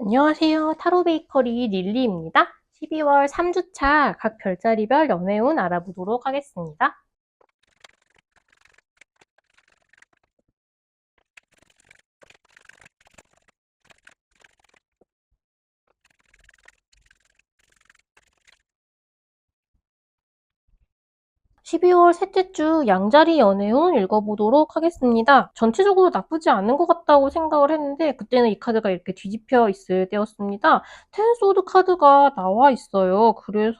안녕하세요. 타로 베이커리 릴리입니다. 12월 3주차 각 별자리별 연애운 알아보도록 하겠습니다. 12월 셋째 주 양자리 연애운 읽어보도록 하겠습니다. 전체적으로 나쁘지 않은 것 같다고 생각을 했는데 그때는 이 카드가 이렇게 뒤집혀 있을 때였습니다. 텐 소드 카드가 나와 있어요. 그래서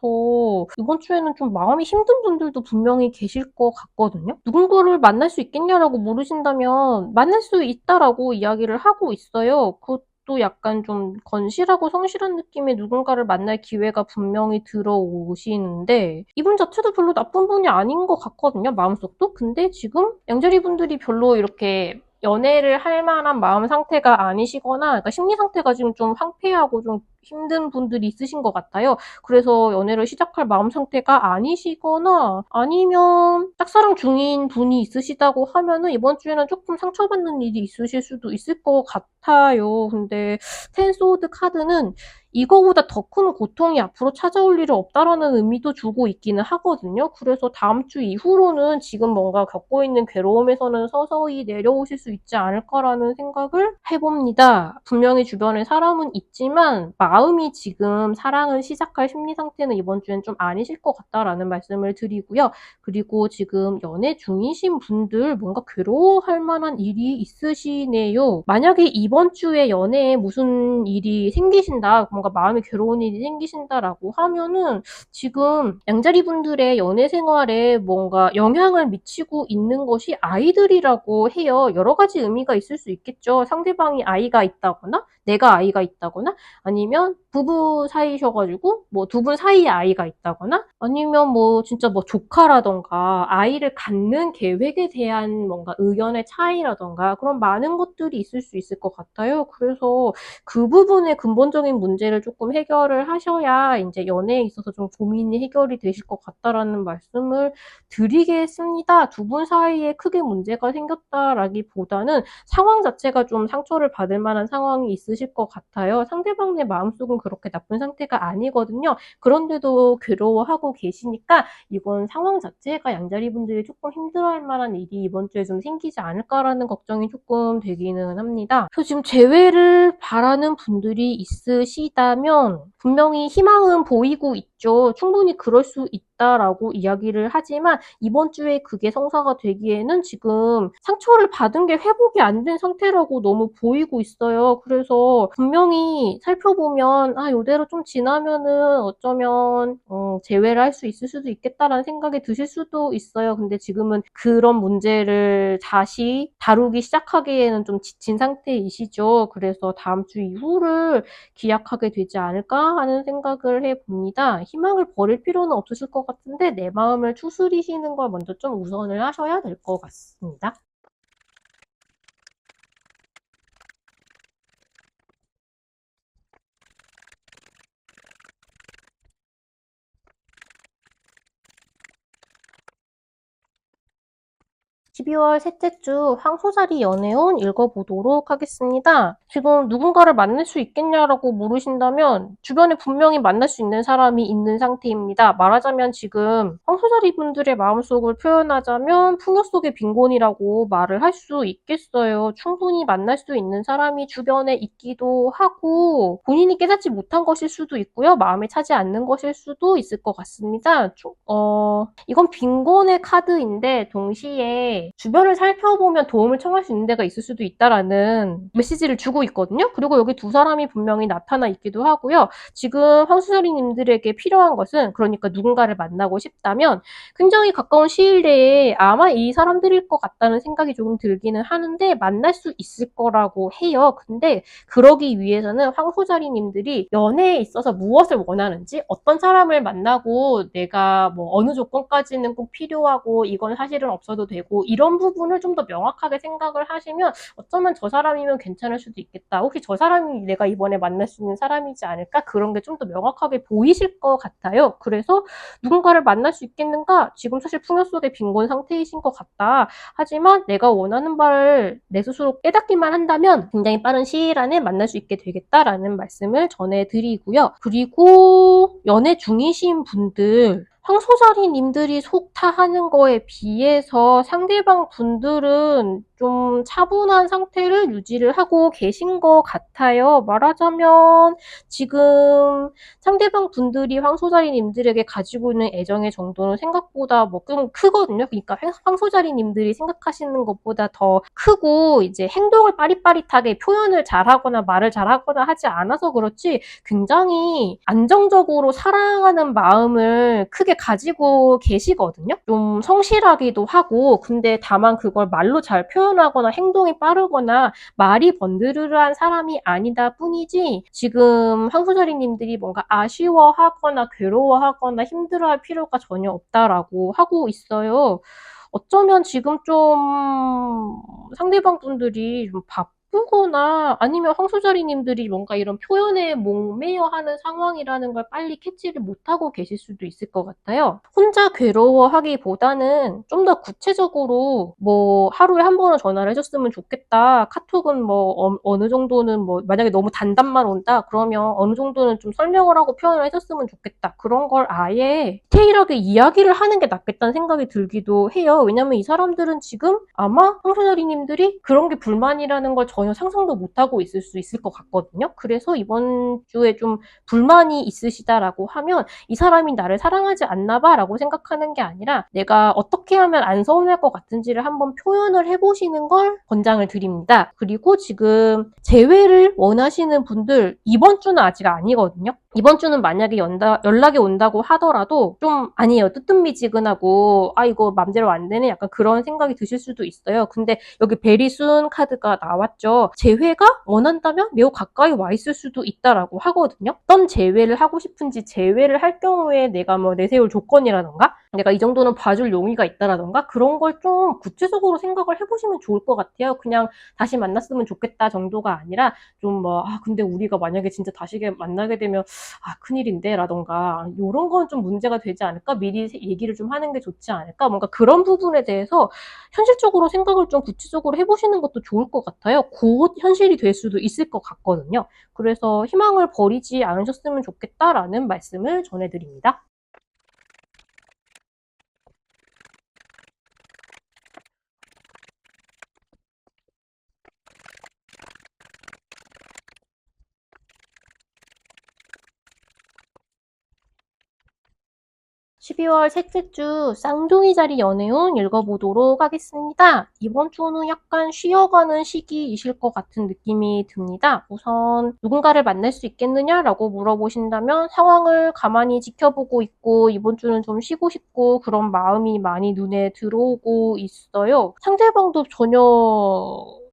이번 주에는 좀 마음이 힘든 분들도 분명히 계실 것 같거든요. 누군가를 만날 수 있겠냐라고 물으신다면 만날 수 있다라고 이야기를 하고 있어요. 또 약간 좀 건실하고 성실한 느낌의 누군가를 만날 기회가 분명히 들어오시는데 이분 자체도 별로 나쁜 분이 아닌 것 같거든요, 마음속도. 근데 지금 양자리 분들이 별로 이렇게 연애를 할 만한 마음 상태가 아니시거나 그러니까 심리 상태가 지금 좀 황폐하고 좀 힘든 분들이 있으신 것 같아요. 그래서 연애를 시작할 마음 상태가 아니시거나 아니면 짝사랑 중인 분이 있으시다고 하면은 이번 주에는 조금 상처받는 일이 있으실 수도 있을 것 같아요. 근데 텐 소드 카드는 이거보다 더 큰 고통이 앞으로 찾아올 일은 없다라는 의미도 주고 있기는 하거든요. 그래서 다음 주 이후로는 지금 뭔가 겪고 있는 괴로움에서는 서서히 내려오실 수 있지 않을까라는 생각을 해봅니다. 분명히 주변에 사람은 있지만 마음이 지금 사랑을 시작할 심리 상태는 이번 주엔 좀 아니실 것 같다라는 말씀을 드리고요. 그리고 지금 연애 중이신 분들 뭔가 괴로워할 만한 일이 있으시네요. 만약에 이번 주에 연애에 무슨 일이 생기신다, 뭔가 마음이 괴로운 일이 생기신다라고 하면은 지금 양자리 분들의 연애 생활에 뭔가 영향을 미치고 있는 것이 아이들이라고 해요. 여러 가지 의미가 있을 수 있겠죠. 상대방이 아이가 있다거나 내가 아이가 있다거나 아니면 부부 사이셔가지고 뭐 두 분 사이에 아이가 있다거나 아니면 뭐 진짜 뭐 조카라던가 아이를 갖는 계획에 대한 뭔가 의견의 차이라던가 그런 많은 것들이 있을 수 있을 것 같아요. 그래서 그 부분의 근본적인 문제를 조금 해결을 하셔야 이제 연애에 있어서 좀 고민이 해결이 되실 것 같다라는 말씀을 드리겠습니다. 두 분 사이에 크게 문제가 생겼다라기보다는 상황 자체가 좀 상처를 받을 만한 상황이 있으실 것 같아요. 상대방의 마음속은 그렇게 나쁜 상태가 아니거든요. 그런데도 괴로워하고 계시니까 이번 상황 자체가 양자리 분들이 조금 힘들어할 만한 일이 이번 주에 좀 생기지 않을까라는 걱정이 조금 되기는 합니다. 그래서 지금 재회를 바라는 분들이 있으시다면 분명히 희망은 보이고 있죠. 충분히 그럴 수 있다라고 이야기를 하지만 이번 주에 그게 성사가 되기에는 지금 상처를 받은 게 회복이 안 된 상태라고 너무 보이고 있어요. 그래서 분명히 살펴보면 이대로 좀 지나면은 어쩌면 재회를 할 수 있을 수도 있겠다라는 생각이 드실 수도 있어요. 근데 지금은 그런 문제를 다시 다루기 시작하기에는 좀 지친 상태이시죠. 그래서 다음 주 이후를 기약하게 되지 않을까 하는 생각을 해봅니다. 희망을 버릴 필요는 없으실 것 같은데 내 마음을 추스리시는 걸 먼저 좀 우선을 하셔야 될 것 같습니다. 12월 셋째 주 황소자리 연애운 읽어보도록 하겠습니다. 지금 누군가를 만날 수 있겠냐라고 물으신다면 주변에 분명히 만날 수 있는 사람이 있는 상태입니다. 말하자면 지금 황소자리 분들의 마음속을 표현하자면 풍요 속의 빈곤이라고 말을 할 수 있겠어요. 충분히 만날 수 있는 사람이 주변에 있기도 하고 본인이 깨닫지 못한 것일 수도 있고요. 마음에 차지 않는 것일 수도 있을 것 같습니다. 이건 빈곤의 카드인데 동시에 주변을 살펴보면 도움을 청할 수 있는 데가 있을 수도 있다라는 메시지를 주고 있거든요. 그리고 여기 두 사람이 분명히 나타나 있기도 하고요. 지금 황수자리님들에게 필요한 것은 그러니까 누군가를 만나고 싶다면 굉장히 가까운 시일 내에 아마 이 사람들일 것 같다는 생각이 조금 들기는 하는데 만날 수 있을 거라고 해요. 근데 그러기 위해서는 황소자리님들이 연애에 있어서 무엇을 원하는지 어떤 사람을 만나고 내가 뭐 어느 조건까지는 꼭 필요하고 이건 사실은 없어도 되고 이런 부분을 좀 더 명확하게 생각을 하시면 어쩌면 저 사람이면 괜찮을 수도 있겠다. 혹시 저 사람이 내가 이번에 만날 수 있는 사람이지 않을까? 그런 게 좀 더 명확하게 보이실 것 같아요. 그래서 누군가를 만날 수 있겠는가? 지금 사실 풍요 속의 빈곤 상태이신 것 같다. 하지만 내가 원하는 바를 내 스스로 깨닫기만 한다면 굉장히 빠른 시일 안에 만날 수 있게 되겠다라는 말씀을 전해드리고요. 그리고 연애 중이신 분들, 황소자리님들이 속타하는 거에 비해서 상대방 분들은 좀 차분한 상태를 유지를 하고 계신 것 같아요. 말하자면 지금 상대방 분들이 황소자리님들에게 가지고 있는 애정의 정도는 생각보다 뭐 좀 크거든요. 그러니까 황소자리님들이 생각하시는 것보다 더 크고 이제 행동을 빠릿빠릿하게 표현을 잘하거나 말을 잘하거나 하지 않아서 그렇지 굉장히 안정적으로 사랑하는 마음을 크게 가지고 계시거든요. 좀 성실하기도 하고 근데 다만 그걸 말로 잘 표현하거나 행동이 빠르거나 말이 번드르르한 사람이 아니다 뿐이지 지금 황소자리님들이 뭔가 아쉬워하거나 괴로워하거나 힘들어할 필요가 전혀 없다라고 하고 있어요. 어쩌면 지금 좀 상대방 분들이 좀 바쁘거나 아니면 황소자리님들이 뭔가 이런 표현에 목매여 하는 상황이라는 걸 빨리 캐치를 못하고 계실 수도 있을 것 같아요. 혼자 괴로워하기보다는 좀 더 구체적으로 뭐 하루에 한 번은 전화를 해줬으면 좋겠다. 카톡은 뭐 어느 정도는 뭐 만약에 너무 단답만 온다 그러면 어느 정도는 좀 설명을 하고 표현을 해줬으면 좋겠다. 그런 걸 아예 디테일하게 이야기를 하는 게 낫겠다는 생각이 들기도 해요. 왜냐면 이 사람들은 지금 아마 황소자리님들이 그런 게 불만이라는 걸 전혀 상상도 못하고 있을 수 있을 것 같거든요. 그래서 이번 주에 좀 불만이 있으시다라고 하면 이 사람이 나를 사랑하지 않나 봐 라고 생각하는 게 아니라 내가 어떻게 하면 안 서운할 것 같은지를 한번 표현을 해보시는 걸 권장을 드립니다. 그리고 지금 재회를 원하시는 분들 이번 주는 아직 아니거든요. 이번 주는 만약에 연락이 온다고 하더라도 좀 아니에요. 뜨뜻미지근하고 아 이거 맘대로 안 되네 약간 그런 생각이 드실 수도 있어요. 근데 여기 베리순 카드가 나왔죠. 재회가 원한다면 매우 가까이 와 있을 수도 있다라고 하거든요. 어떤 재회를 하고 싶은지 재회를 할 경우에 내가 뭐 내세울 조건이라던가 내가 이 정도는 봐줄 용의가 있다라던가 그런 걸 좀 구체적으로 생각을 해보시면 좋을 것 같아요. 그냥 다시 만났으면 좋겠다 정도가 아니라 좀 뭐 근데 우리가 만약에 진짜 다시 만나게 되면 큰일인데 라던가 이런 건 좀 문제가 되지 않을까? 미리 얘기를 좀 하는 게 좋지 않을까? 뭔가 그런 부분에 대해서 현실적으로 생각을 좀 구체적으로 해보시는 것도 좋을 것 같아요. 곧 현실이 될 수도 있을 것 같거든요. 그래서 희망을 버리지 않으셨으면 좋겠다라는 말씀을 전해드립니다. 12월 셋째 주 쌍둥이 자리 연애운 읽어보도록 하겠습니다. 이번 주는 약간 쉬어가는 시기이실 것 같은 느낌이 듭니다. 우선 누군가를 만날 수 있겠느냐라고 물어보신다면 상황을 가만히 지켜보고 있고 이번 주는 좀 쉬고 싶고 그런 마음이 많이 눈에 들어오고 있어요. 상대방도 전혀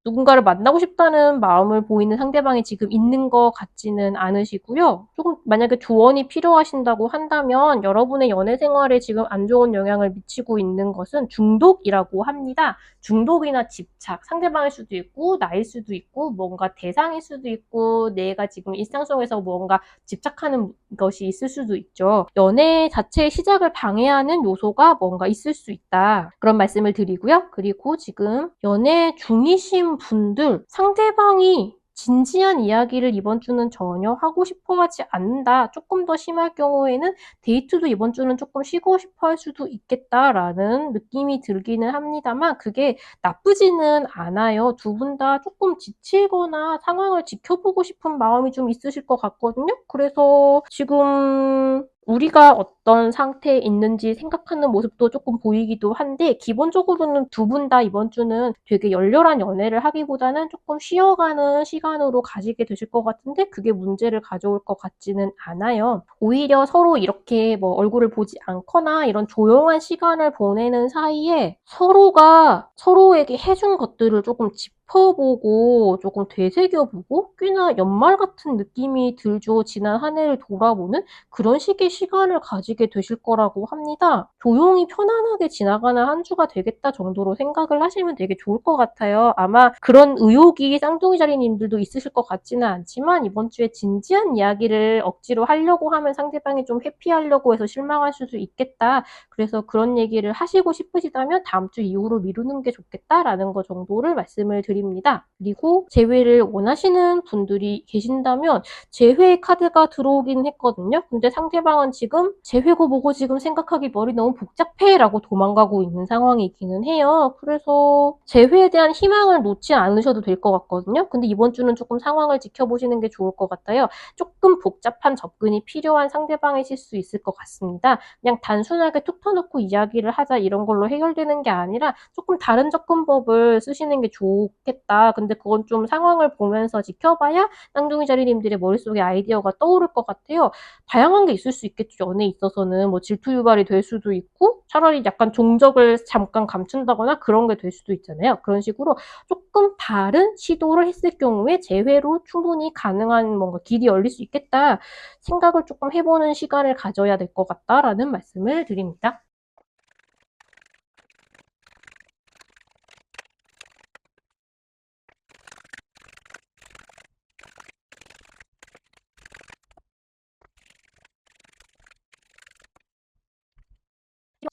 누군가를 만나고 싶다는 마음을 보이는 상대방이 지금 있는 것 같지는 않으시고요. 조금 만약에 조언이 필요하신다고 한다면 여러분의 연애 생활에 지금 안 좋은 영향을 미치고 있는 것은 중독이라고 합니다. 중독이나 집착, 상대방일 수도 있고 나일 수도 있고 뭔가 대상일 수도 있고 내가 지금 일상 속에서 뭔가 집착하는 것이 있을 수도 있죠. 연애 자체의 시작을 방해하는 요소가 뭔가 있을 수 있다. 그런 말씀을 드리고요. 그리고 지금 연애 중이신 분들 상대방이 진지한 이야기를 이번 주는 전혀 하고 싶어 하지 않는다. 조금 더 심할 경우에는 데이트도 이번 주는 조금 쉬고 싶어 할 수도 있겠다라는 느낌이 들기는 합니다만 그게 나쁘지는 않아요. 두 분 다 조금 지치거나 상황을 지켜보고 싶은 마음이 좀 있으실 것 같거든요. 그래서 지금 우리가 어떤 상태에 있는지 생각하는 모습도 조금 보이기도 한데 기본적으로는 두 분 다 이번 주는 되게 열렬한 연애를 하기보다는 조금 쉬어가는 시간으로 가지게 되실 것 같은데 그게 문제를 가져올 것 같지는 않아요. 오히려 서로 이렇게 뭐 얼굴을 보지 않거나 이런 조용한 시간을 보내는 사이에 서로가 서로에게 해준 것들을 조금 짚어보고 조금 되새겨보고 꽤나 연말 같은 느낌이 들죠. 지난 한 해를 돌아보는 그런 식의 시간을 가지게 되실 거라고 합니다. 조용히 편안하게 지나가는 한 주가 되겠다 정도로 생각을 하시면 되게 좋을 것 같아요. 아마 그런 의욕이 쌍둥이 자리님들도 있으실 것 같지는 않지만 이번 주에 진지한 이야기를 억지로 하려고 하면 상대방이 좀 회피하려고 해서 실망하실 수 있겠다. 그래서 그런 얘기를 하시고 싶으시다면 다음 주 이후로 미루는 게 좋겠다라는 거 정도를 말씀을 드립니다. 그리고 재회를 원하시는 분들이 계신다면 재회 카드가 들어오긴 했거든요. 근데 상대방은 지금 재회고 뭐고 지금 생각하기 머리 너무 복잡해 라고 도망가고 있는 상황이기는 해요. 그래서 재회에 대한 희망을 놓지 않으셔도 될 것 같거든요. 근데 이번 주는 조금 상황을 지켜보시는 게 좋을 것 같아요. 조금 복잡한 접근이 필요한 상대방이실 수 있을 것 같습니다. 그냥 단순하게 툭 터놓고 이야기를 하자 이런 걸로 해결되는 게 아니라 조금 다른 접근법을 쓰시는 게 좋겠다. 근데 그건 좀 상황을 보면서 지켜봐야 쌍둥이 자리님들의 머릿속에 아이디어가 떠오를 것 같아요. 다양한 게 있을 수 있겠죠. 연애에 있어서는 뭐 질투 유발이 될 수도 있고 차라리 약간 종적을 잠깐 감춘다거나 그런 게 될 수도 있잖아요. 그런 식으로 조금 다른 시도를 했을 경우에 재회로 충분히 가능한 뭔가 길이 열릴 수 있겠다 생각을 조금 해보는 시간을 가져야 될 것 같다라는 말씀을 드립니다.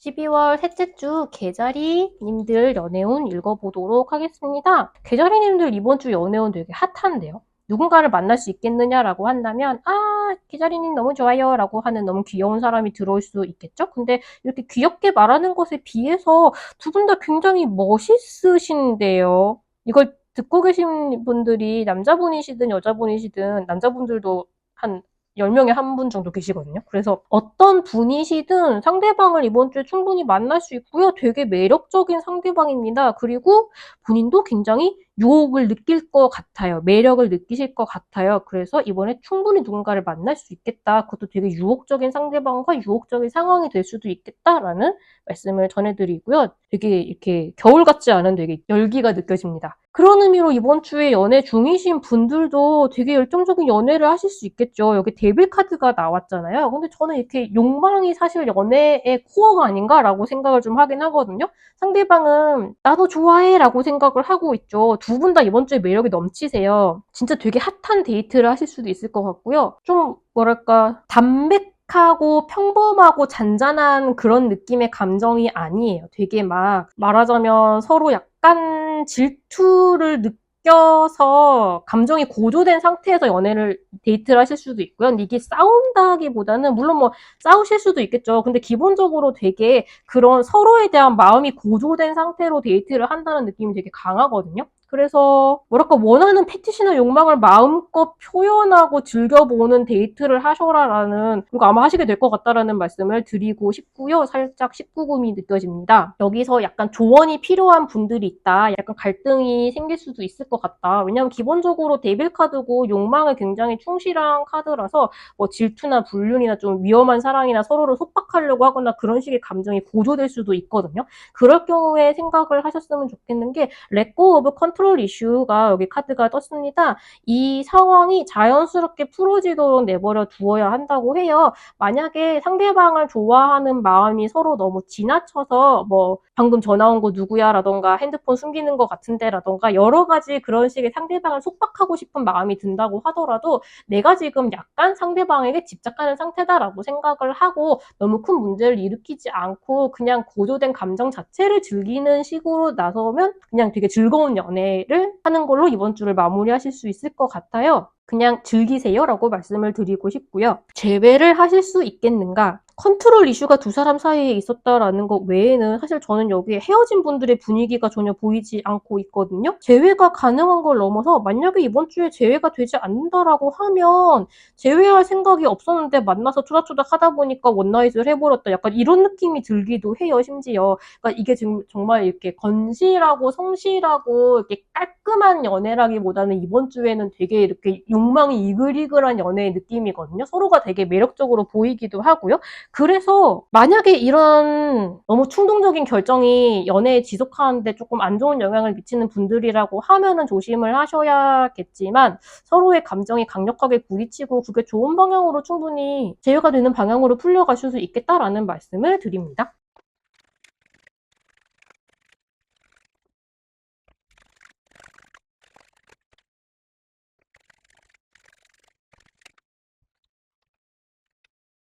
12월 셋째 주 개자리님들 연애운 읽어보도록 하겠습니다. 개자리님들 이번 주 연애운 되게 핫한데요. 누군가를 만날 수 있겠느냐라고 한다면 개자리님 너무 좋아요 라고 하는 너무 귀여운 사람이 들어올 수 있겠죠? 근데 이렇게 귀엽게 말하는 것에 비해서 두 분 다 굉장히 멋있으신데요. 이걸 듣고 계신 분들이 남자분이시든 여자분이시든 남자분들도 한 10명에 한 분 정도 계시거든요. 그래서 어떤 분이시든 상대방을 이번 주에 충분히 만날 수 있고요. 되게 매력적인 상대방입니다. 그리고 본인도 굉장히 유혹을 느낄 것 같아요. 매력을 느끼실 것 같아요. 그래서 이번에 충분히 누군가를 만날 수 있겠다. 그것도 되게 유혹적인 상대방과 유혹적인 상황이 될 수도 있겠다라는 말씀을 전해드리고요. 되게 이렇게 겨울 같지 않은 되게 열기가 느껴집니다. 그런 의미로 이번 주에 연애 중이신 분들도 되게 열정적인 연애를 하실 수 있겠죠. 여기 데빌 카드가 나왔잖아요. 근데 저는 이렇게 욕망이 사실 연애의 코어가 아닌가라고 생각을 좀 하긴 하거든요. 상대방은 나도 좋아해 라고 생각을 하고 있죠. 두 분 다 이번 주에 매력이 넘치세요. 진짜 되게 핫한 데이트를 하실 수도 있을 것 같고요. 좀 뭐랄까 담백하고 평범하고 잔잔한 그런 느낌의 감정이 아니에요. 되게 막 말하자면 서로 약간 질투를 느껴서 감정이 고조된 상태에서 데이트를 하실 수도 있고요. 근데 이게 싸운다기보다는 물론 뭐 싸우실 수도 있겠죠. 근데 기본적으로 되게 그런 서로에 대한 마음이 고조된 상태로 데이트를 한다는 느낌이 되게 강하거든요. 그래서 뭐랄까 원하는 패티시나 욕망을 마음껏 표현하고 즐겨보는 데이트를 하셔라라는 이거 아마 하시게 될 것 같다라는 말씀을 드리고 싶고요. 살짝 19금이 느껴집니다. 여기서 약간 조언이 필요한 분들이 있다. 약간 갈등이 생길 수도 있을 것 같다. 왜냐하면 기본적으로 데빌 카드고 욕망에 굉장히 충실한 카드라서 뭐 질투나 불륜이나 좀 위험한 사랑이나 서로를 속박하려고 하거나 그런 식의 감정이 고조될 수도 있거든요. 그럴 경우에 생각을 하셨으면 좋겠는 게 렛고 오브 컨트롤 이슈가 여기 카드가 떴습니다. 이 상황이 자연스럽게 풀어지도록 내버려 두어야 한다고 해요. 만약에 상대방을 좋아하는 마음이 서로 너무 지나쳐서 뭐 방금 전화 온 거 누구야 라던가 핸드폰 숨기는 것 같은데 라던가 여러 가지 그런 식의 상대방을 속박하고 싶은 마음이 든다고 하더라도 내가 지금 약간 상대방에게 집착하는 상태다라고 생각을 하고 너무 큰 문제를 일으키지 않고 그냥 고조된 감정 자체를 즐기는 식으로 나서면 그냥 되게 즐거운 연애를 하는 걸로 이번 주를 마무리하실 수 있을 것 같아요. 그냥 즐기세요 라고 말씀을 드리고 싶고요. 재회를 하실 수 있겠는가? 컨트롤 이슈가 두 사람 사이에 있었다라는 것 외에는 사실 저는 여기에 헤어진 분들의 분위기가 전혀 보이지 않고 있거든요. 재회가 가능한 걸 넘어서 만약에 이번 주에 재회가 되지 않는다라고 하면 재회할 생각이 없었는데 만나서 투닥투닥 하다 보니까 원나잇을 해버렸다. 약간 이런 느낌이 들기도 해요. 심지어 그러니까 이게 지금 정말 이렇게 건실하고 성실하고 이렇게 깔끔한 연애라기보다는 이번 주에는 되게 이렇게 욕망이 이글이글한 연애의 느낌이거든요. 서로가 되게 매력적으로 보이기도 하고요. 그래서 만약에 이런 너무 충동적인 결정이 연애에 지속하는데 조금 안 좋은 영향을 미치는 분들이라고 하면은 조심을 하셔야겠지만 서로의 감정이 강력하게 부딪히고 그게 좋은 방향으로 충분히 제휴가 되는 방향으로 풀려가실 수 있겠다라는 말씀을 드립니다.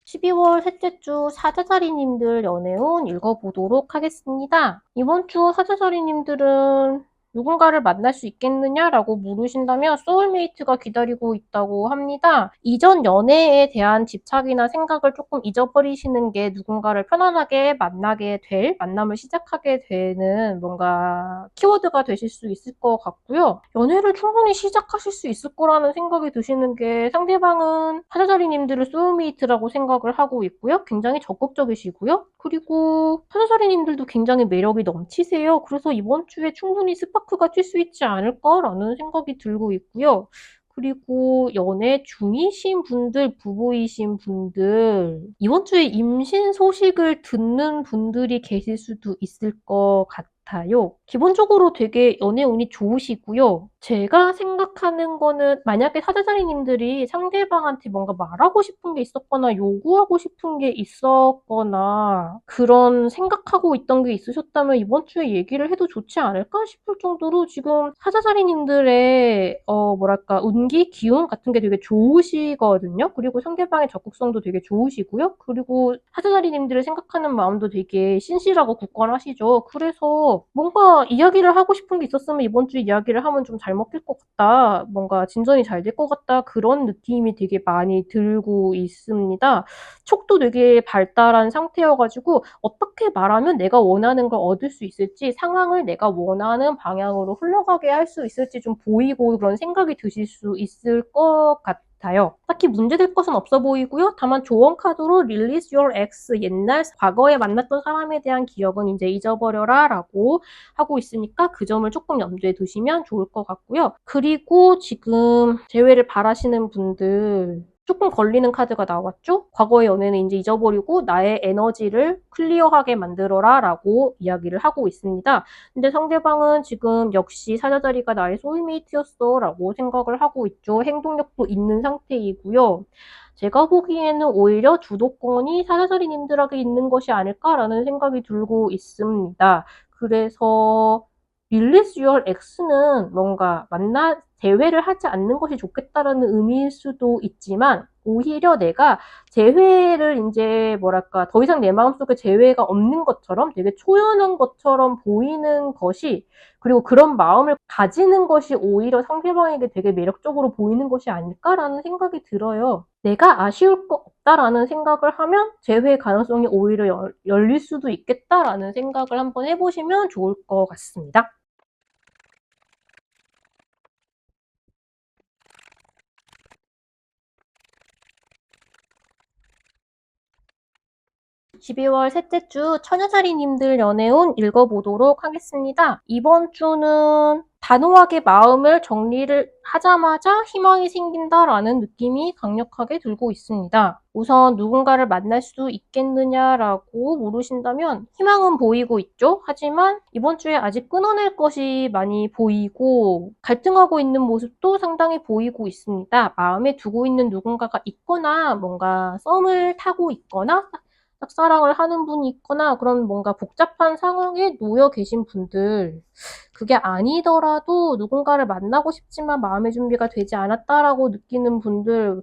12월 셋째 주 사자자리님들 연애운 읽어보도록 하겠습니다. 이번 주 사자자리님들은 누군가를 만날 수 있겠느냐라고 물으신다면 소울메이트가 기다리고 있다고 합니다. 이전 연애에 대한 집착이나 생각을 조금 잊어버리시는 게 누군가를 편안하게 만나게 될, 만남을 시작하게 되는 뭔가 키워드가 되실 수 있을 것 같고요. 연애를 충분히 시작하실 수 있을 거라는 생각이 드시는 게 상대방은 사자자리님들을 소울메이트라고 생각을 하고 있고요. 굉장히 적극적이시고요. 그리고 사자자리님들도 굉장히 매력이 넘치세요. 그래서 이번 주에 충분히 스파크가 튈 수 있지 않을까라는 생각이 들고 있고요. 그리고 연애 중이신 분들, 부부이신 분들, 이번 주에 임신 소식을 듣는 분들이 계실 수도 있을 것 같아요. 기본적으로 되게 연애 운이 좋으시고요. 제가 생각하는 거는 만약에 사자자리님들이 상대방한테 뭔가 말하고 싶은 게 있었거나 요구하고 싶은 게 있었거나 그런 생각하고 있던 게 있으셨다면 이번 주에 얘기를 해도 좋지 않을까 싶을 정도로 지금 사자자리님들의 뭐랄까 운기, 기운 같은 게 되게 좋으시거든요. 그리고 상대방의 적극성도 되게 좋으시고요. 그리고 사자자리님들을 생각하는 마음도 되게 신실하고 굳건하시죠. 그래서 뭔가 이야기를 하고 싶은 게 있었으면 이번 주에 이야기를 하면 좀 잘 먹힐 것 같다. 뭔가 진전이 잘 될 것 같다. 그런 느낌이 되게 많이 들고 있습니다. 촉도 되게 발달한 상태여가지고 어떻게 말하면 내가 원하는 걸 얻을 수 있을지, 상황을 내가 원하는 방향으로 흘러가게 할 수 있을지 좀 보이고 그런 생각이 드실 수 있을 것 같아요. 딱히 문제될 것은 없어 보이고요. 다만 조언 카드로 Release your ex, 옛날 과거에 만났던 사람에 대한 기억은 이제 잊어버려라 라고 하고 있으니까 그 점을 조금 염두에 두시면 좋을 것 같고요. 그리고 지금 재회를 바라시는 분들 조금 걸리는 카드가 나왔죠? 과거의 연애는 이제 잊어버리고 나의 에너지를 클리어하게 만들어라 라고 이야기를 하고 있습니다. 근데 상대방은 지금 역시 사자자리가 나의 소울메이트였어 라고 생각을 하고 있죠. 행동력도 있는 상태이고요. 제가 보기에는 오히려 주도권이 사자자리님들에게 있는 것이 아닐까라는 생각이 들고 있습니다. 그래서 릴리스 유얼 X는 뭔가 재회를 하지 않는 것이 좋겠다라는 의미일 수도 있지만 오히려 내가 재회를 이제 뭐랄까 더 이상 내 마음속에 재회가 없는 것처럼 되게 초연한 것처럼 보이는 것이 그리고 그런 마음을 가지는 것이 오히려 상대방에게 되게 매력적으로 보이는 것이 아닐까라는 생각이 들어요. 내가 아쉬울 거 없다라는 생각을 하면 재회 가능성이 오히려 열릴 수도 있겠다라는 생각을 한번 해보시면 좋을 것 같습니다. 12월 셋째 주 처녀자리님들 연애운 읽어보도록 하겠습니다. 이번 주는 단호하게 마음을 정리를 하자마자 희망이 생긴다라는 느낌이 강력하게 들고 있습니다. 우선 누군가를 만날 수 있겠느냐라고 물으신다면 희망은 보이고 있죠. 하지만 이번 주에 아직 끊어낼 것이 많이 보이고 갈등하고 있는 모습도 상당히 보이고 있습니다. 마음에 두고 있는 누군가가 있거나 뭔가 썸을 타고 있거나 짝사랑을 하는 분이 있거나 그런 뭔가 복잡한 상황에 놓여 계신 분들 그게 아니더라도 누군가를 만나고 싶지만 마음의 준비가 되지 않았다라고 느끼는 분들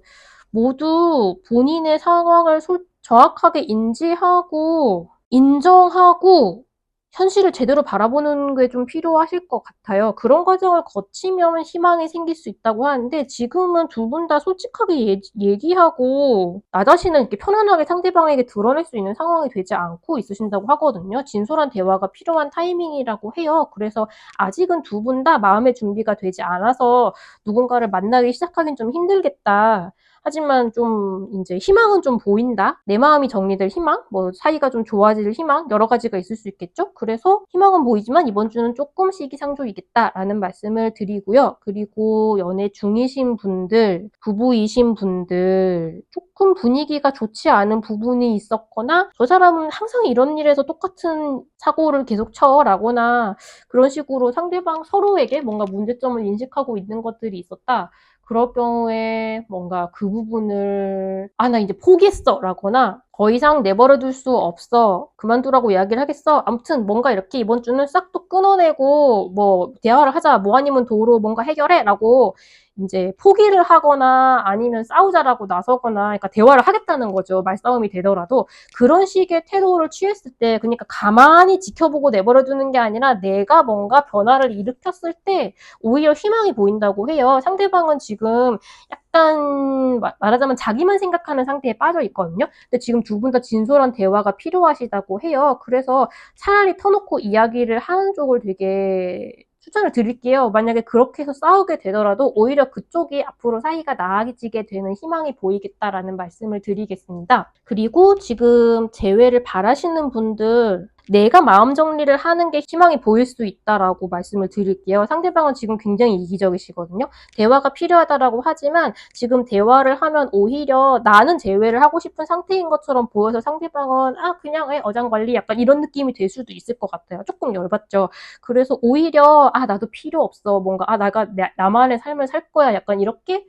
모두 본인의 상황을 정확하게 인지하고 인정하고 현실을 제대로 바라보는 게 좀 필요하실 것 같아요. 그런 과정을 거치면 희망이 생길 수 있다고 하는데 지금은 두 분 다 솔직하게 얘기하고 나 자신을 이렇게 편안하게 상대방에게 드러낼 수 있는 상황이 되지 않고 있으신다고 하거든요. 진솔한 대화가 필요한 타이밍이라고 해요. 그래서 아직은 두 분 다 마음의 준비가 되지 않아서 누군가를 만나기 시작하긴 좀 힘들겠다. 하지만 좀 이제 희망은 좀 보인다. 내 마음이 정리될 희망, 뭐 사이가 좀 좋아질 희망, 여러 가지가 있을 수 있겠죠. 그래서 희망은 보이지만 이번 주는 조금 시기상조이겠다라는 말씀을 드리고요. 그리고 연애 중이신 분들, 부부이신 분들, 조금 분위기가 좋지 않은 부분이 있었거나 저 사람은 항상 이런 일에서 똑같은 사고를 계속 쳐라거나 그런 식으로 상대방 서로에게 뭔가 문제점을 인식하고 있는 것들이 있었다. 그럴 경우에 뭔가 그 부분을 나 이제 포기했어 라거나 더 이상 내버려 둘 수 없어. 그만두라고 이야기를 하겠어. 아무튼 뭔가 이렇게 이번 주는 싹 또 끊어내고 뭐 대화를 하자. 뭐 아니면 도로 뭔가 해결해 라고 이제 포기를 하거나 아니면 싸우자라고 나서거나 그러니까 대화를 하겠다는 거죠. 말싸움이 되더라도 그런 식의 태도를 취했을 때 그러니까 가만히 지켜보고 내버려 두는 게 아니라 내가 뭔가 변화를 일으켰을 때 오히려 희망이 보인다고 해요. 상대방은 지금 약간 말하자면 자기만 생각하는 상태에 빠져 있거든요. 근데 지금 두 분 다 진솔한 대화가 필요하시다고 해요. 그래서 차라리 터놓고 이야기를 하는 쪽을 되게 추천을 드릴게요. 만약에 그렇게 해서 싸우게 되더라도 오히려 그쪽이 앞으로 사이가 나아지게 되는 희망이 보이겠다라는 말씀을 드리겠습니다. 그리고 지금 재회를 바라시는 분들 내가 마음 정리를 하는 게 희망이 보일 수 있다라고 말씀을 드릴게요. 상대방은 지금 굉장히 이기적이시거든요. 대화가 필요하다라고 하지만 지금 대화를 하면 오히려 나는 재회를 하고 싶은 상태인 것처럼 보여서 상대방은 그냥 어장관리 약간 이런 느낌이 될 수도 있을 것 같아요. 조금 열받죠. 그래서 오히려 나도 필요 없어. 뭔가 내가 나만의 삶을 살 거야. 약간 이렇게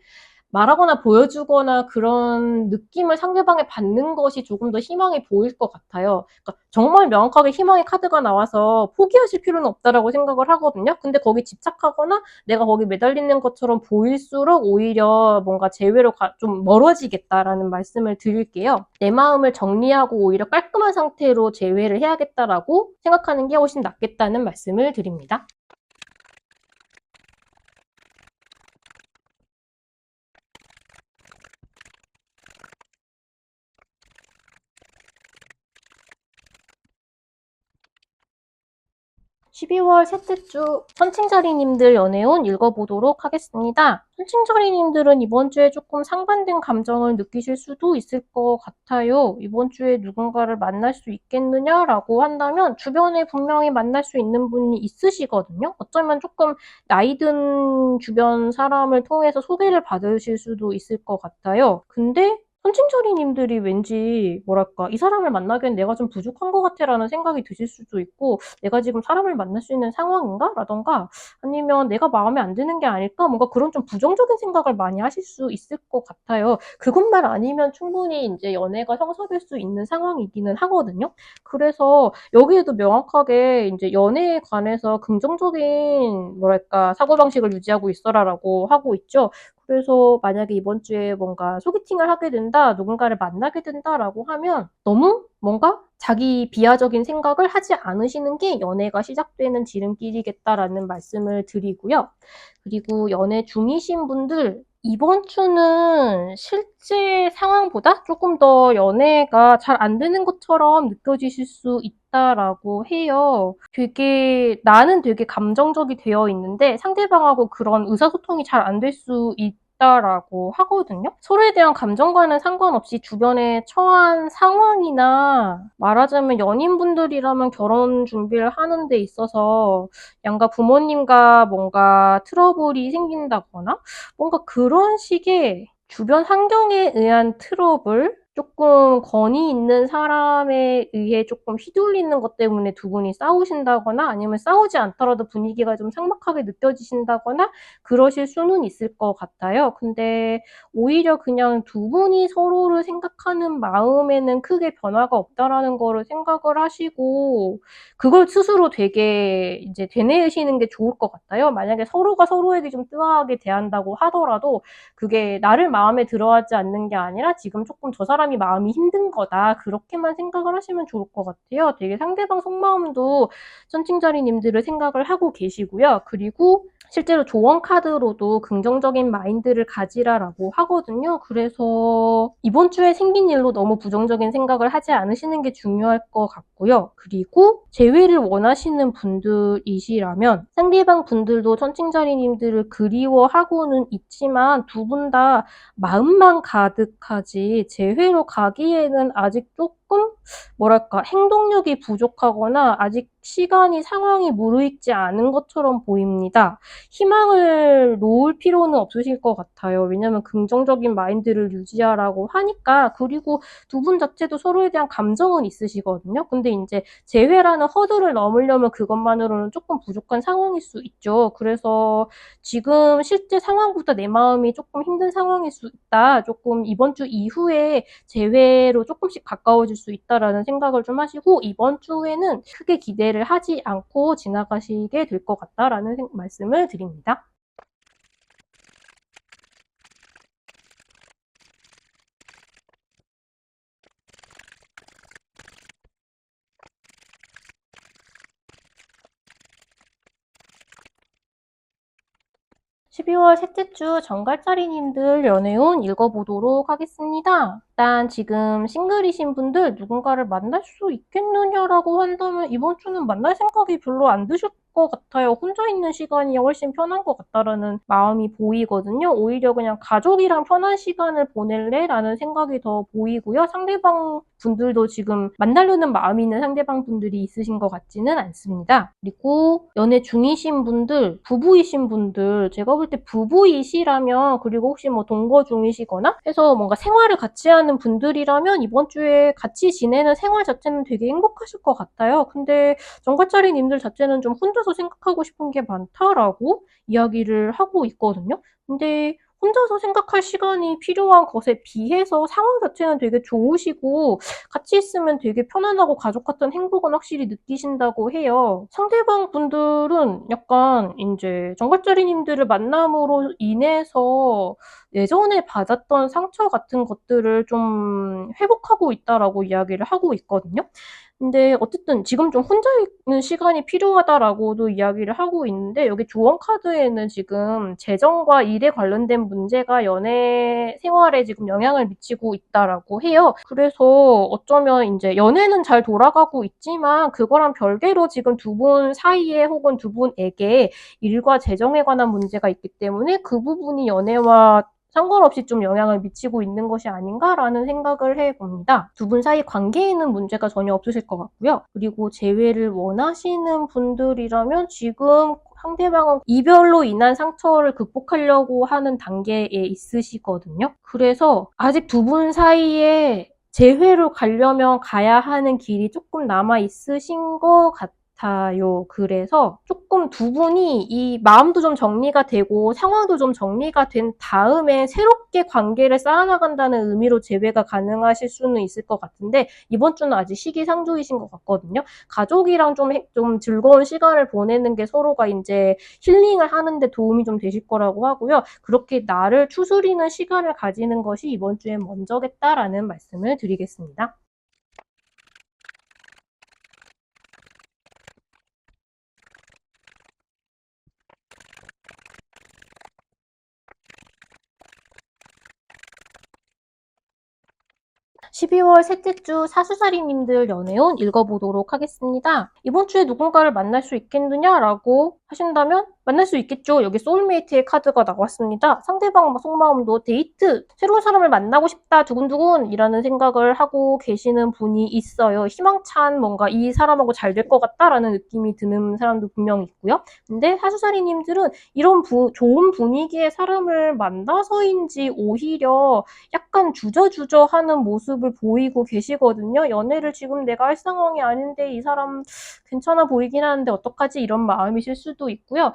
말하거나 보여주거나 그런 느낌을 상대방에 받는 것이 조금 더 희망이 보일 것 같아요. 그러니까 정말 명확하게 희망의 카드가 나와서 포기하실 필요는 없다라고 생각을 하거든요. 근데 거기 집착하거나 내가 거기 매달리는 것처럼 보일수록 오히려 뭔가 재회로 좀 멀어지겠다라는 말씀을 드릴게요. 내 마음을 정리하고 오히려 깔끔한 상태로 재회를 해야겠다라고 생각하는 게 훨씬 낫겠다는 말씀을 드립니다. 12월 셋째 주 선칭자리님들 연애운 읽어보도록 하겠습니다. 선칭자리님들은 이번 주에 조금 상반된 감정을 느끼실 수도 있을 것 같아요. 이번 주에 누군가를 만날 수 있겠느냐라고 한다면 주변에 분명히 만날 수 있는 분이 있으시거든요. 어쩌면 조금 나이 든 주변 사람을 통해서 소개를 받으실 수도 있을 것 같아요. 근데 선칭자리님들이 왠지 뭐랄까 이 사람을 만나기엔 내가 좀 부족한 것 같아라는 생각이 드실 수도 있고 내가 지금 사람을 만날 수 있는 상황인가? 라던가 아니면 내가 마음에 안 드는 게 아닐까? 뭔가 그런 좀 부정적인 생각을 많이 하실 수 있을 것 같아요. 그것만 아니면 충분히 이제 연애가 성사될 수 있는 상황이기는 하거든요. 그래서 여기에도 명확하게 이제 연애에 관해서 긍정적인 뭐랄까 사고방식을 유지하고 있어라라고 하고 있죠. 그래서 만약에 이번 주에 뭔가 소개팅을 하게 된다, 누군가를 만나게 된다라고 하면 너무 뭔가 자기 비하적인 생각을 하지 않으시는 게 연애가 시작되는 지름길이겠다라는 말씀을 드리고요. 그리고 연애 중이신 분들 이번 주는 실제 상황보다 조금 더 연애가 잘 안 되는 것처럼 느껴지실 수 있다라고 해요. 나는 되게 감정적이 되어 있는데 상대방하고 그런 의사소통이 잘 안 될 수 있다라고 하거든요. 서로에 대한 감정과는 상관없이 주변에 처한 상황이나 말하자면 연인분들이라면 결혼 준비를 하는 데 있어서 양가 부모님과 뭔가 트러블이 생긴다거나 뭔가 그런 식의 주변 환경에 의한 트러블 조금 권위 있는 사람에 의해 조금 휘둘리는 것 때문에 두 분이 싸우신다거나 아니면 싸우지 않더라도 분위기가 좀 삭막하게 느껴지신다거나 그러실 수는 있을 것 같아요. 근데 오히려 그냥 두 분이 서로를 생각하는 마음에는 크게 변화가 없다라는 거를 생각을 하시고 그걸 스스로 되게 이제 되뇌으시는 게 좋을 것 같아요. 만약에 서로가 서로에게 좀 뜨거하게 대한다고 하더라도 그게 나를 마음에 들어하지 않는 게 아니라 지금 조금 저 사람이 마음이 힘든 거다. 그렇게만 생각을 하시면 좋을 것 같아요. 되게 상대방 속마음도 선칭자리님들을 생각을 하고 계시고요. 그리고 실제로 조언 카드로도 긍정적인 마인드를 가지라라고 하거든요. 그래서 이번 주에 생긴 일로 너무 부정적인 생각을 하지 않으시는 게 중요할 것 같고요. 그리고 재회를 원하시는 분들이시라면 상대방 분들도 천칭자리님들을 그리워하고는 있지만 두 분 다 마음만 가득하지 재회로 가기에는 아직 조금 뭐랄까 행동력이 부족하거나 아직 시간이 상황이 무르익지 않은 것처럼 보입니다. 희망을 놓을 필요는 없으실 것 같아요. 왜냐면 긍정적인 마인드를 유지하라고 하니까. 그리고 두 분 자체도 서로에 대한 감정은 있으시거든요. 근데 이제 재회라는 허들을 넘으려면 그것만으로는 조금 부족한 상황일 수 있죠. 그래서 지금 실제 상황보다 내 마음이 조금 힘든 상황일 수 있다. 조금 이번 주 이후에 재회로 조금씩 가까워질 수 있다라는 생각을 좀 하시고 이번 주에는 크게 기대를 하지 않고 지나가시게 될 것 같다라는 말씀을 드립니다. 12월 셋째 주 정갈자리님들 연애운 읽어보도록 하겠습니다. 일단 지금 싱글이신 분들 누군가를 만날 수 있겠느냐라고 한다면 이번 주는 만날 생각이 별로 안 드실 것 같아요. 혼자 있는 시간이 훨씬 편한 것 같다라는 마음이 보이거든요. 오히려 그냥 가족이랑 편한 시간을 보낼래? 라는 생각이 더 보이고요. 상대방 분들도 지금 만나려는 마음이 있는 상대방 분들이 있으신 것 같지는 않습니다. 그리고 연애 중이신 분들, 부부이신 분들, 제가 볼 때 부부이시라면 그리고 혹시 뭐 동거 중이시거나 해서 뭔가 생활을 같이 하는 분들이라면 이번 주에 같이 지내는 생활 자체는 되게 행복하실 것 같아요. 근데 정갈자리님들 자체는 좀 혼자서 생각하고 싶은 게 많다라고 이야기를 하고 있거든요. 근데 혼자서 생각할 시간이 필요한 것에 비해서 상황 자체는 되게 좋으시고 같이 있으면 되게 편안하고 가족 같은 행복은 확실히 느끼신다고 해요. 상대방 분들은 약간 이제 정갈자리님들을 만남으로 인해서 예전에 받았던 상처 같은 것들을 좀 회복하고 있다라고 이야기를 하고 있거든요. 근데 어쨌든 지금 좀 혼자 있는 시간이 필요하다라고도 이야기를 하고 있는데 여기 조언 카드에는 지금 재정과 일에 관련된 문제가 연애 생활에 지금 영향을 미치고 있다라고 해요. 그래서 어쩌면 이제 연애는 잘 돌아가고 있지만 그거랑 별개로 지금 두 분 사이에 혹은 두 분에게 일과 재정에 관한 문제가 있기 때문에 그 부분이 연애와 상관없이 좀 영향을 미치고 있는 것이 아닌가라는 생각을 해봅니다. 두 분 사이 관계에는 문제가 전혀 없으실 것 같고요. 그리고 재회를 원하시는 분들이라면 지금 상대방은 이별로 인한 상처를 극복하려고 하는 단계에 있으시거든요. 그래서 아직 두 분 사이에 재회로 가려면 가야 하는 길이 조금 남아 있으신 것 같아요. 그래서 조금 두 분이 이 마음도 좀 정리가 되고 상황도 좀 정리가 된 다음에 새롭게 관계를 쌓아나간다는 의미로 재회가 가능하실 수는 있을 것 같은데 이번 주는 아직 시기상조이신 것 같거든요. 가족이랑 좀 즐거운 시간을 보내는 게 서로가 이제 힐링을 하는데 도움이 좀 되실 거라고 하고요. 그렇게 나를 추스리는 시간을 가지는 것이 이번 주에 먼저겠다라는 말씀을 드리겠습니다. 12월 셋째 주 사수자리님들 연애운 읽어보도록 하겠습니다. 이번 주에 누군가를 만날 수 있겠느냐라고 하신다면 만날 수 있겠죠. 여기 소울메이트의 카드가 나왔습니다. 상대방 속마음도 데이트, 새로운 사람을 만나고 싶다, 두근두근 이라는 생각을 하고 계시는 분이 있어요. 희망찬 뭔가 이 사람하고 잘 될 것 같다라는 느낌이 드는 사람도 분명히 있고요. 근데 사수자리님들은 이런 좋은 분위기의 사람을 만나서인지 오히려 약간 주저주저하는 모습을 보이고 계시거든요. 연애를 지금 내가 할 상황이 아닌데 이 사람 괜찮아 보이긴 하는데 어떡하지? 이런 마음이실 수도 있고요.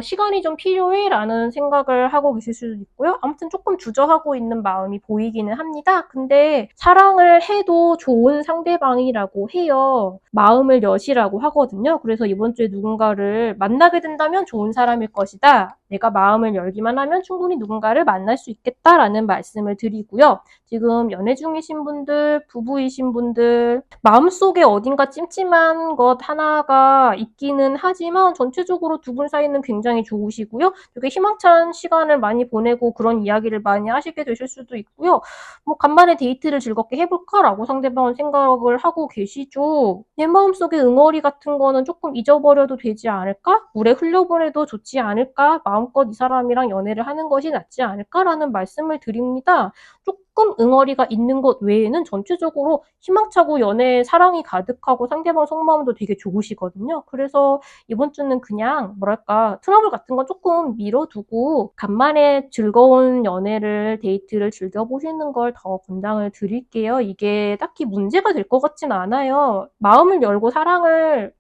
시간이 좀 필요해 라는 생각을 하고 계실 수도 있고요. 아무튼 조금 주저하고 있는 마음이 보이기는 합니다. 근데 사랑을 해도 좋은 상대방이라고 해요. 마음을 여시라고 하거든요. 그래서 이번 주에 누군가를 만나게 된다면 좋은 사람일 것이다 내가 마음을 열기만 하면 충분히 누군가를 만날 수 있겠다라는 말씀을 드리고요. 지금 연애 중이신 분들, 부부이신 분들, 마음속에 어딘가 찜찜한 것 하나가 있기는 하지만 전체적으로 두 분 사이는 굉장히 좋으시고요. 되게 희망찬 시간을 많이 보내고 그런 이야기를 많이 하시게 되실 수도 있고요. 뭐 간만에 데이트를 즐겁게 해볼까라고 상대방은 생각을 하고 계시죠. 내 마음속에 응어리 같은 거는 조금 잊어버려도 되지 않을까? 물에 흘려보내도 좋지 않을까? 마음껏 이 사람이랑 연애를 하는 것이 낫지 않을까라는 말씀을 드립니다. 조금 응어리가 있는 것 외에는 전체적으로 희망차고 연애에 사랑이 가득하고 상대방 속마음도 되게 좋으시거든요. 그래서 이번 주는 그냥 뭐랄까 트러블 같은 건 조금 미뤄두고 간만에 즐거운 연애를 데이트를 즐겨보시는 걸 더 권장을 드릴게요. 이게 딱히 문제가 될 것 같진 않아요. 마음을 열고 사랑에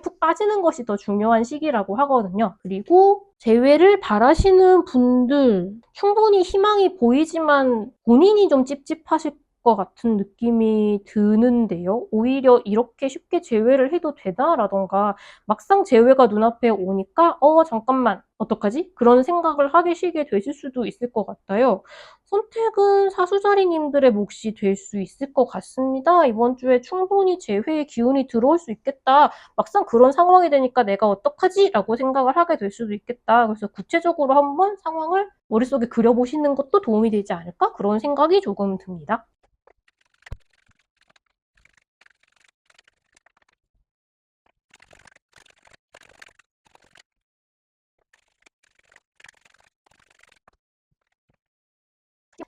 푹 빠지는 것이 더 중요한 시기라고 하거든요. 그리고 재회를 바라시는 분들 충분히 희망이 보이지만 본인이 좀 찝찝하실 것 같은 느낌이 드는데요. 오히려 이렇게 쉽게 재회를 해도 되나라던가 막상 재회가 눈앞에 오니까 잠깐만 어떡하지? 그런 생각을 하시게 되실 수도 있을 것 같아요. 선택은 사수자리님들의 몫이 될 수 있을 것 같습니다. 이번 주에 충분히 재회의 기운이 들어올 수 있겠다. 막상 그런 상황이 되니까 내가 어떡하지? 라고 생각을 하게 될 수도 있겠다. 그래서 구체적으로 한번 상황을 머릿속에 그려보시는 것도 도움이 되지 않을까? 그런 생각이 조금 듭니다.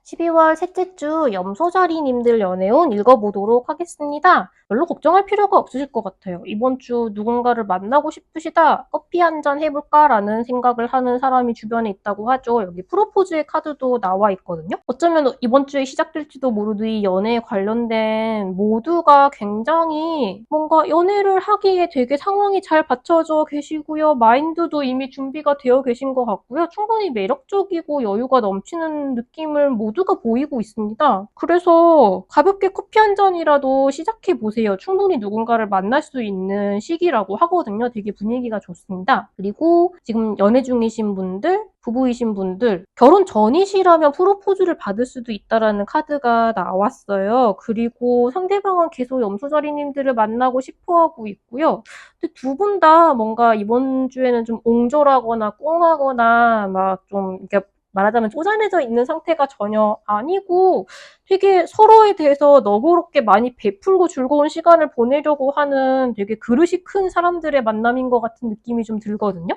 12월 셋째 주 염소자리님들 연애운 읽어보도록 하겠습니다. 별로 걱정할 필요가 없으실 것 같아요. 이번 주 누군가를 만나고 싶으시다, 커피 한잔 해볼까라는 생각을 하는 사람이 주변에 있다고 하죠. 여기 프로포즈의 카드도 나와 있거든요. 어쩌면 이번 주에 시작될지도 모르는 이 연애에 관련된 모두가 굉장히 뭔가 연애를 하기에 되게 상황이 잘 받쳐져 계시고요. 마인드도 이미 준비가 되어 계신 것 같고요. 충분히 매력적이고 여유가 넘치는 느낌을 모두가 보이고 있습니다. 그래서 가볍게 커피 한 잔이라도 시작해 보세요. 충분히 누군가를 만날 수 있는 시기라고 하거든요. 되게 분위기가 좋습니다. 그리고 지금 연애 중이신 분들, 부부이신 분들, 결혼 전이시라면 프로포즈를 받을 수도 있다라는 카드가 나왔어요. 그리고 상대방은 계속 염소자리님들을 만나고 싶어하고 있고요. 근데 두 분 다 뭔가 이번 주에는 좀 옹졸하거나 꽁하거나 막 좀 이렇게 말하자면 쪼잔해져 있는 상태가 전혀 아니고 되게 서로에 대해서 너그럽게 많이 베풀고 즐거운 시간을 보내려고 하는 되게 그릇이 큰 사람들의 만남인 것 같은 느낌이 좀 들거든요.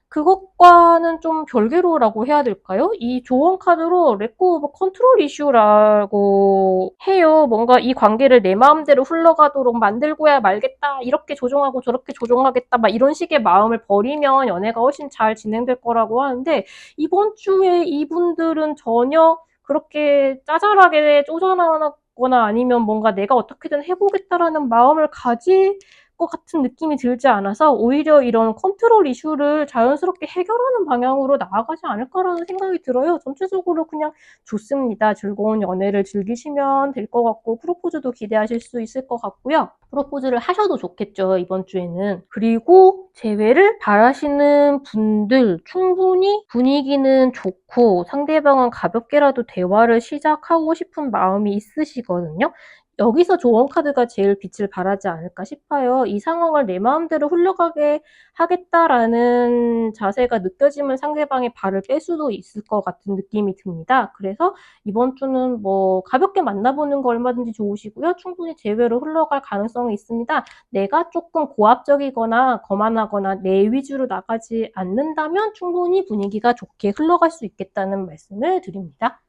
그것과는 좀 별개로라고 해야 될까요? 이 조언 카드로 레코 오브 컨트롤 이슈라고 해요. 뭔가 이 관계를 내 마음대로 흘러가도록 만들고야 말겠다. 이렇게 조종하고 저렇게 조종하겠다. 막 이런 식의 마음을 버리면 연애가 훨씬 잘 진행될 거라고 하는데 이번 주에 이분들은 전혀 그렇게 짜잘하게 쪼잔하거나 아니면 뭔가 내가 어떻게든 해보겠다라는 마음을 가질 것 같은 느낌이 들지 않아서 오히려 이런 컨트롤 이슈를 자연스럽게 해결하는 방향으로 나아가지 않을까라는 생각이 들어요. 전체적으로 그냥 좋습니다. 즐거운 연애를 즐기시면 될 것 같고 프로포즈도 기대하실 수 있을 것 같고요. 프로포즈를 하셔도 좋겠죠, 이번 주에는. 그리고 재회를 바라시는 분들 충분히 분위기는 좋고 상대방은 가볍게라도 대화를 시작하고 싶은 마음이 있으시거든요. 여기서 조언 카드가 제일 빛을 발하지 않을까 싶어요. 이 상황을 내 마음대로 흘러가게 하겠다라는 자세가 느껴지면 상대방의 발을 뺄 수도 있을 것 같은 느낌이 듭니다. 그래서 이번 주는 뭐 가볍게 만나보는 거 얼마든지 좋으시고요. 충분히 재회로 흘러갈 가능성이 있습니다. 내가 조금 고압적이거나 거만하거나 내 위주로 나가지 않는다면 충분히 분위기가 좋게 흘러갈 수 있겠다는 말씀을 드립니다.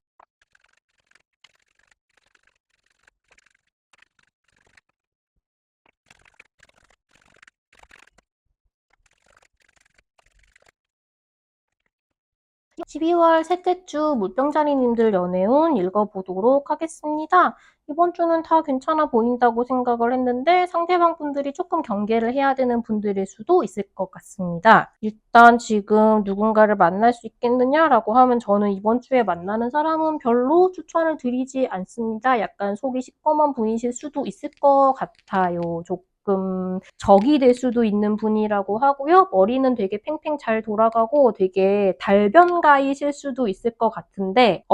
12월 셋째 주 물병자리님들 연애운 읽어보도록 하겠습니다. 이번 주는 다 괜찮아 보인다고 생각을 했는데 상대방 분들이 조금 경계를 해야 되는 분들일 수도 있을 것 같습니다. 일단 지금 누군가를 만날 수 있겠느냐라고 하면 저는 이번 주에 만나는 사람은 별로 추천을 드리지 않습니다. 약간 속이 시꺼먼 분이실 수도 있을 것 같아요. 조금 적이 될 수도 있는 분이라고 하고요. 머리는 되게 팽팽 잘 돌아가고 되게 달변가이실 수도 있을 것 같은데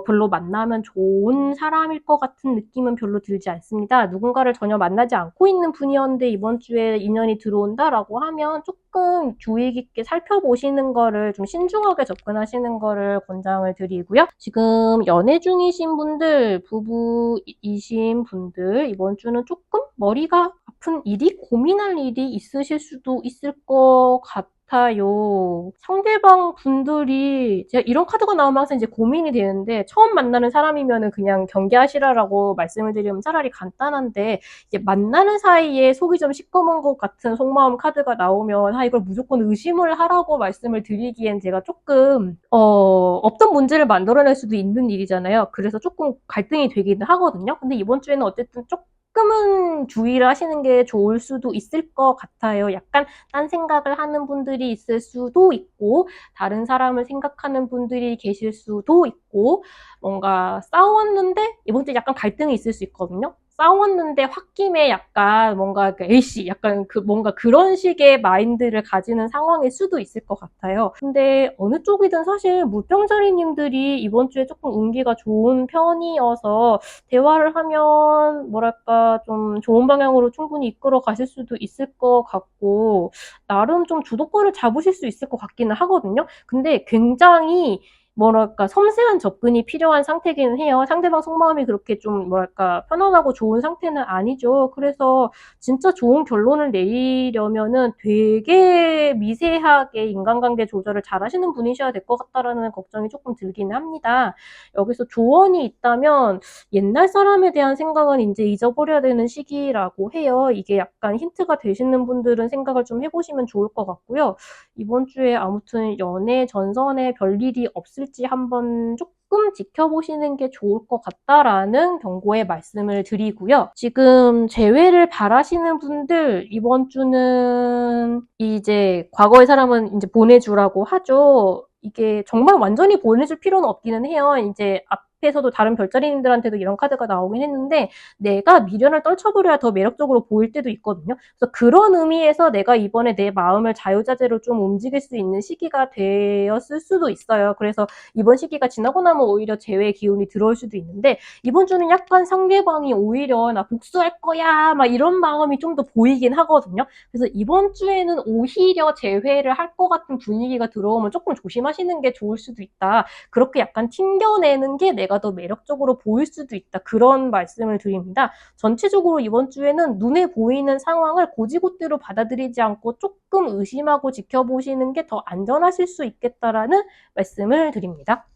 별로 만나면 좋은 사람일 것 같은 느낌은 별로 들지 않습니다. 누군가를 전혀 만나지 않고 있는 분이었는데 이번 주에 인연이 들어온다라고 하면 조금 주의 깊게 살펴보시는 거를 좀 신중하게 접근하시는 거를 권장을 드리고요. 지금 연애 중이신 분들, 부부이신 분들 이번 주는 조금 머리가 아픈 일이, 고민할 일이 있으실 수도 있을 것 같아요. 상대방 분들이 제가 이런 카드가 나오면 항상 이제 고민이 되는데 처음 만나는 사람이면은 그냥 경계하시라라고 말씀을 드리면 차라리 간단한데 이제 만나는 사이에 속이 좀 시꺼먼 것 같은 속마음 카드가 나오면 이걸 무조건 의심을 하라고 말씀을 드리기엔 제가 조금 없던 문제를 만들어낼 수도 있는 일이잖아요. 그래서 조금 갈등이 되기는 하거든요. 근데 이번 주에는 어쨌든 조금은 주의를 하시는 게 좋을 수도 있을 것 같아요. 약간 딴 생각을 하는 분들이 있을 수도 있고 다른 사람을 생각하는 분들이 계실 수도 있고 뭔가 싸웠는데 이번 주에 약간 갈등이 있을 수 있거든요. 싸웠는데 홧김에 약간 뭔가 에이씨 약간 뭔가 그런 식의 마인드를 가지는 상황일 수도 있을 것 같아요. 근데 어느 쪽이든 사실 물병자리님들이 이번 주에 조금 운기가 좋은 편이어서 대화를 하면 뭐랄까 좀 좋은 방향으로 충분히 이끌어 가실 수도 있을 것 같고 나름 좀 주도권을 잡으실 수 있을 것 같기는 하거든요. 근데 굉장히 뭐랄까 섬세한 접근이 필요한 상태기는 해요. 상대방 속마음이 그렇게 좀 뭐랄까 편안하고 좋은 상태는 아니죠. 그래서 진짜 좋은 결론을 내리려면은 되게 미세하게 인간관계 조절을 잘 하시는 분이셔야 될 것 같다라는 걱정이 조금 들기는 합니다. 여기서 조언이 있다면 옛날 사람에 대한 생각은 이제 잊어버려야 되는 시기라고 해요. 이게 약간 힌트가 되시는 분들은 생각을 좀 해보시면 좋을 것 같고요. 이번 주에 아무튼 연애 전선에 별일이 없을지 한번 조금 지켜보시는 게 좋을 것 같다라는 경고의 말씀을 드리고요. 지금 재회를 바라시는 분들 이번 주는 이제 과거의 사람은 이제 보내주라고 하죠. 이게 정말 완전히 보내줄 필요는 없기는 해요. 이제 앞에서도 다른 별자리님들한테도 이런 카드가 나오긴 했는데 내가 미련을 떨쳐버려야 더 매력적으로 보일 때도 있거든요. 그래서 그런 의미에서 내가 이번에 내 마음을 자유자재로 좀 움직일 수 있는 시기가 되었을 수도 있어요. 그래서 이번 시기가 지나고 나면 오히려 재회의 기운이 들어올 수도 있는데 이번 주는 약간 상대방이 오히려 나 복수할 거야 막 이런 마음이 좀 더 보이긴 하거든요. 그래서 이번 주에는 오히려 재회를 할 것 같은 분위기가 들어오면 조금 조심하시는 게 좋을 수도 있다. 그렇게 약간 튕겨내는 게 내가 더 매력적으로 보일 수도 있다. 그런 말씀을 드립니다. 전체적으로 이번 주에는 눈에 보이는 상황을 고지고대로 받아들이지 않고 조금 의심하고 지켜보시는 게 더 안전하실 수 있겠다라는 말씀을 드립니다.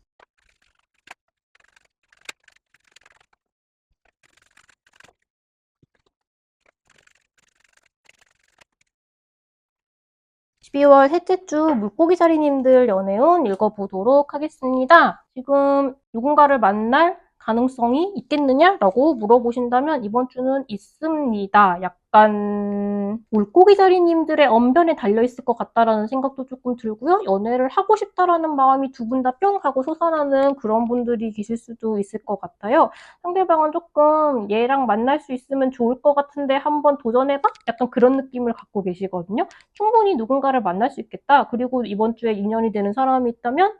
12월 셋째 주 물고기자리님들 연애운 읽어보도록 하겠습니다. 지금 누군가를 만날 가능성이 있겠느냐라고 물어보신다면 이번 주는 있습니다. 약간 물고기자리님들의 언변에 달려있을 것 같다라는 생각도 조금 들고요. 연애를 하고 싶다라는 마음이 두 분 다 뿅 하고 솟아나는 그런 분들이 계실 수도 있을 것 같아요. 상대방은 조금 얘랑 만날 수 있으면 좋을 것 같은데 한번 도전해봐? 약간 그런 느낌을 갖고 계시거든요. 충분히 누군가를 만날 수 있겠다. 그리고 이번 주에 인연이 되는 사람이 있다면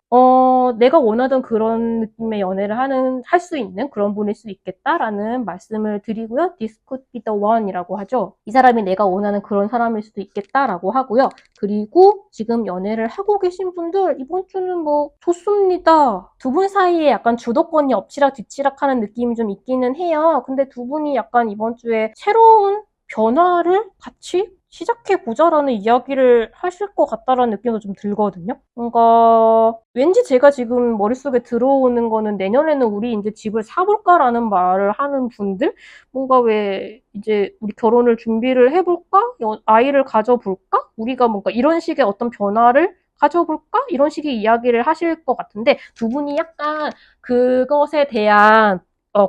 내가 원하던 그런 느낌의 연애를 할 수 있는 그런 분일 수 있겠다라는 말씀을 드리고요. This could be the one이라고 하죠. 이 사람이 내가 원하는 그런 사람일 수도 있겠다라고 하고요. 그리고 지금 연애를 하고 계신 분들 이번 주는 뭐 좋습니다. 두 분 사이에 약간 주도권이 엎치락 뒤치락 하는 느낌이 좀 있기는 해요. 근데 두 분이 약간 이번 주에 새로운 변화를 같이 시작해보자라는 이야기를 하실 것 같다라는 느낌도 좀 들거든요. 뭔가 왠지 제가 지금 머릿속에 들어오는 거는 내년에는 우리 이제 집을 사볼까라는 말을 하는 분들? 뭔가 왜 이제 우리 결혼을 준비를 해볼까? 아이를 가져볼까? 우리가 뭔가 이런 식의 어떤 변화를 가져볼까? 이런 식의 이야기를 하실 것 같은데 두 분이 약간 그것에 대한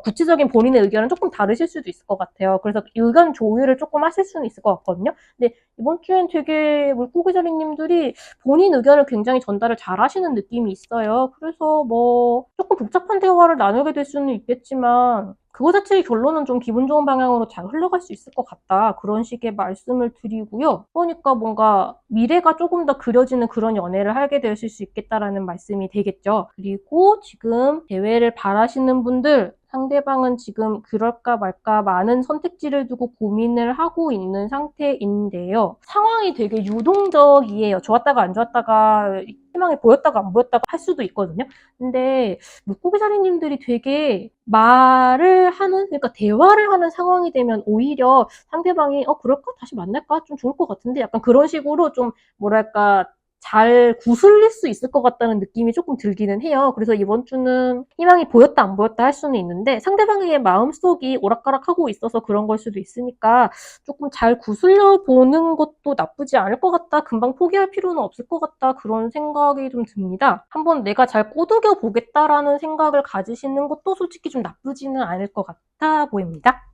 구체적인 본인의 의견은 조금 다르실 수도 있을 것 같아요. 그래서 의견 조율을 조금 하실 수는 있을 것 같거든요. 근데 이번 주엔 되게 물고기자리님들이 본인 의견을 굉장히 전달을 잘 하시는 느낌이 있어요. 그래서 뭐 조금 복잡한 대화를 나누게 될 수는 있겠지만 그거 자체의 결론은 좀 기분 좋은 방향으로 잘 흘러갈 수 있을 것 같다. 그런 식의 말씀을 드리고요. 그러니까 뭔가 미래가 조금 더 그려지는 그런 연애를 하게 되실 수 있겠다라는 말씀이 되겠죠. 그리고 지금 대회를 바라시는 분들, 상대방은 지금 그럴까 말까 많은 선택지를 두고 고민을 하고 있는 상태인데요. 상황이 되게 유동적이에요. 좋았다가 안 좋았다가 희망이 보였다가 안 보였다가 할 수도 있거든요. 근데 물고기 자리님들이 되게 말을 하는, 그러니까 대화를 하는 상황이 되면 오히려 상대방이 그럴까? 다시 만날까? 좀 좋을 것 같은데? 약간 그런 식으로 좀 뭐랄까 잘 구슬릴 수 있을 것 같다는 느낌이 조금 들기는 해요. 그래서 이번 주는 희망이 보였다 안 보였다 할 수는 있는데 상대방의 마음속이 오락가락하고 있어서 그런 걸 수도 있으니까 조금 잘 구슬려 보는 것도 나쁘지 않을 것 같다. 금방 포기할 필요는 없을 것 같다. 그런 생각이 좀 듭니다. 한번 내가 잘 꼬드겨 보겠다라는 생각을 가지시는 것도 솔직히 좀 나쁘지는 않을 것 같아 보입니다.